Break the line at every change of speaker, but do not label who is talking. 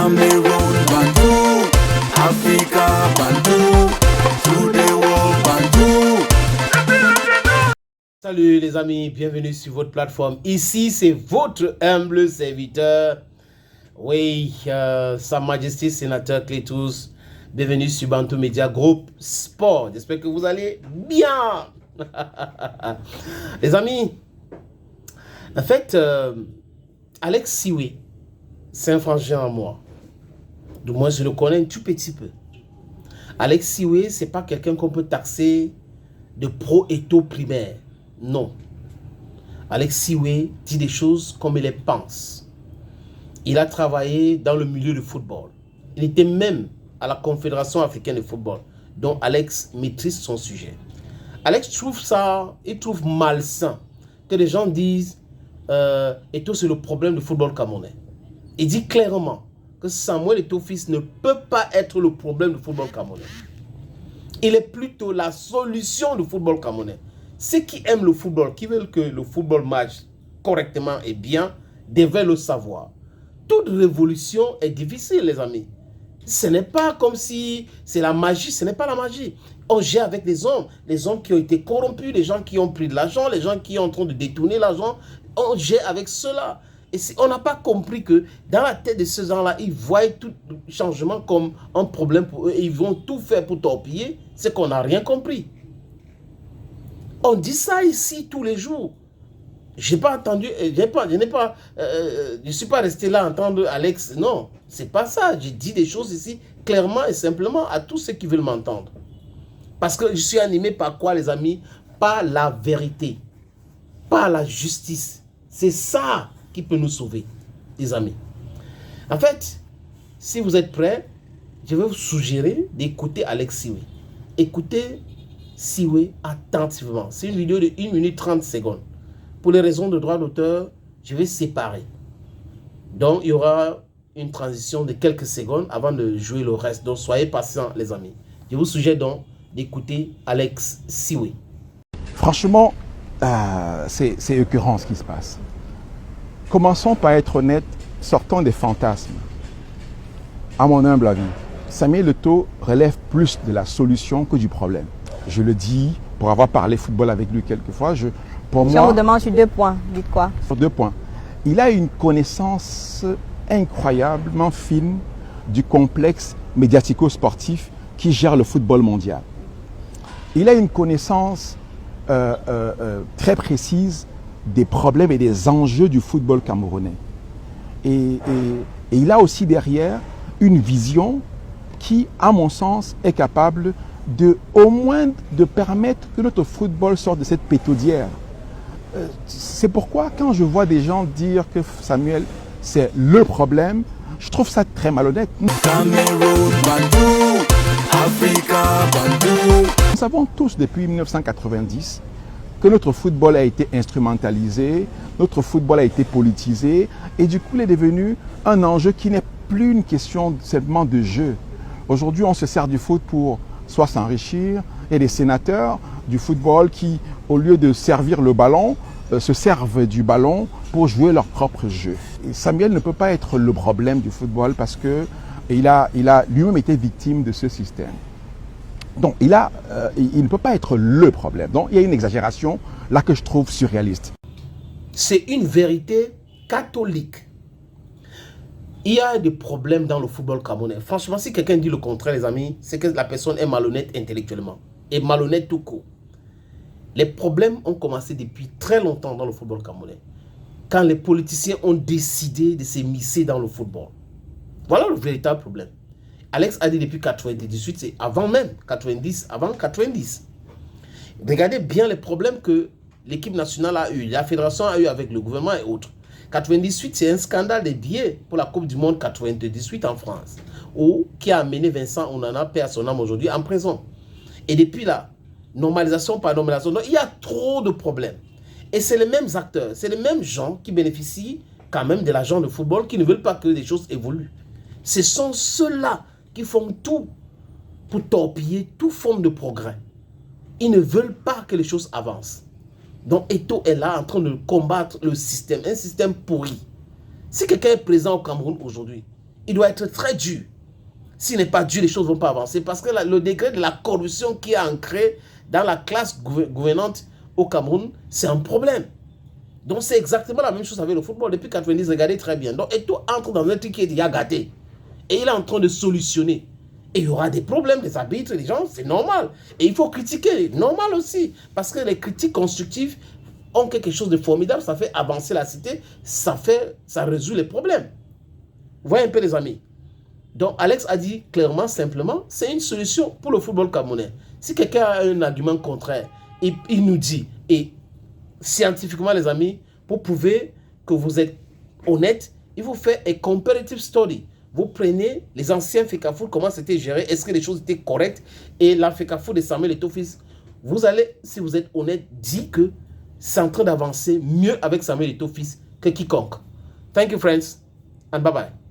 Cameroon, Bantou, Africa, Bantou, to the world, Bantou.
Salut les amis, bienvenue sur votre plateforme. Ici, c'est votre humble serviteur. Oui, Sa Majesté Sénateur Clétus. Bienvenue sur Bantou Media Group Sport. J'espère que vous allez bien. Les amis, en fait, Alex Siwe, c'est un frangin à moi. Du moins, je le connais un tout petit peu. Alex Siwe, c'est pas quelqu'un qu'on peut taxer de pro-éto primaire. Non. Alex Siwe dit des choses comme il les pense. Il a travaillé dans le milieu du football. Il était même à la Confédération africaine de football, dont Alex maîtrise son sujet. Alex trouve ça, il trouve malsain que les gens disent Eto'o c'est le problème du football camerounais. Il dit clairement que Samuel Eto'o fils ne peut pas être le problème du football camerounais. Il est plutôt la solution du football camerounais. Ceux qui aiment le football, qui veulent que le football marche correctement et bien, devaient le savoir. Toute révolution est difficile, les amis. Ce n'est pas comme si c'est la magie, ce n'est pas la magie. On gère avec les hommes qui ont été corrompus, les gens qui ont pris de l'argent, les gens qui sont en train de détourner l'argent. On gère avec cela. Et on n'a pas compris que dans la tête de ces gens-là, ils voient tout changement comme un problème pour eux et ils vont tout faire pour torpiller. C'est qu'on n'a rien compris. On dit ça ici tous les jours. J'ai pas entendu, je suis pas resté là à entendre Alex. Non, c'est pas ça. J'ai dit des choses ici clairement et simplement à tous ceux qui veulent m'entendre. Parce que je suis animé par quoi, les amis? Par la vérité, par la justice. C'est ça qui peut nous sauver, les amis. En fait, si vous êtes prêts, je vais vous suggérer d'écouter Alex Siwe. Écoutez Siwe attentivement. C'est une vidéo de 1 minute 30 secondes. Pour les raisons de droit d'auteur, je vais séparer. Donc, il y aura une transition de quelques secondes avant de jouer le reste. Donc, soyez patients, les amis. Je vous suggère donc d'écouter Alex Siwe.
Franchement, c'est écœurant ce qui se passe. Commençons par être honnêtes, sortons des fantasmes. À mon humble avis, Samuel Eto'o relève plus de la solution que du problème. Je le dis pour avoir parlé football avec lui quelquefois. Je vous demande sur 2 points. Dites quoi? Sur 2 points. Il a une connaissance incroyablement fine du complexe médiatico-sportif qui gère le football mondial. Il a une connaissance très précise des problèmes et des enjeux du football camerounais. Et il a aussi derrière une vision qui, à mon sens, est capable au moins de permettre que notre football sorte de cette pétaudière. C'est pourquoi quand je vois des gens dire que Samuel, c'est le problème, je trouve ça très malhonnête.
Cameroun, Bantou, Africa, Bantou.
Nous savons tous depuis 1990 que notre football a été instrumentalisé, notre football a été politisé et du coup il est devenu un enjeu qui n'est plus une question simplement de jeu. Aujourd'hui on se sert du foot pour soit s'enrichir et des sénateurs du football qui, au lieu de servir le ballon, se servent du ballon pour jouer leur propre jeu. Et Samuel ne peut pas être le problème du football parce que il a lui-même été victime de ce système. Donc il ne peut pas être le problème. Donc il y a une exagération là que je trouve surréaliste.
C'est une vérité catholique. Il y a des problèmes dans le football camerounais. Franchement, si quelqu'un dit le contraire, les amis, c'est que la personne est malhonnête intellectuellement. Et malhonnête tout court. Les problèmes ont commencé depuis très longtemps dans le football camerounais. Quand les politiciens ont décidé de s'immiscer dans le football. Voilà le véritable problème. Alex a dit depuis 98, c'est avant même 90, avant 90. Regardez bien les problèmes que l'équipe nationale a eu, la fédération a eu avec le gouvernement et autres. 98, c'est un scandale des billets pour la Coupe du Monde 98 en France, qui a amené Vincent Onana, paix à son âme aujourd'hui, en prison. Et depuis là, normalisation par normalisation, donc il y a trop de problèmes. Et c'est les mêmes acteurs, c'est les mêmes gens qui bénéficient quand même de l'argent de football, qui ne veulent pas que les choses évoluent. Ce sont ceux-là qui font tout pour torpiller toute forme de progrès. Ils ne veulent pas que les choses avancent. Donc Eto'o est là en train de combattre le système, un système pourri. Si quelqu'un est présent au Cameroun aujourd'hui, il doit être très dur. S'il n'est pas dur, les choses ne vont pas avancer parce que le degré de la corruption qui est ancré dans la classe gouvernante au Cameroun, c'est un problème. Donc, c'est exactement la même chose avec le football. Depuis 90, regardez très bien. Donc, Eto'o entre dans un truc qui est déjà gâté. Et il est en train de solutionner. Et il y aura des problèmes, des arbitres, des gens, c'est normal. Et il faut critiquer, normal aussi. Parce que les critiques constructives ont quelque chose de formidable. Ça fait avancer la cité. Ça résout les problèmes. Vous voyez un peu, les amis. Donc, Alex a dit clairement, simplement, c'est une solution pour le football camerounais. Si quelqu'un a un argument contraire, il nous dit. Et scientifiquement, les amis, pour prouver que vous êtes honnête, il faut faire un comparative study. Vous prenez les anciens FECAFOOT, comment c'était géré, est-ce que les choses étaient correctes, et la FECAFOOT de Samuel Eto'o-Fils, vous allez, si vous êtes honnête, dire que c'est en train d'avancer mieux avec Samuel Eto'o-Fils que quiconque. Thank you, friends, and bye-bye.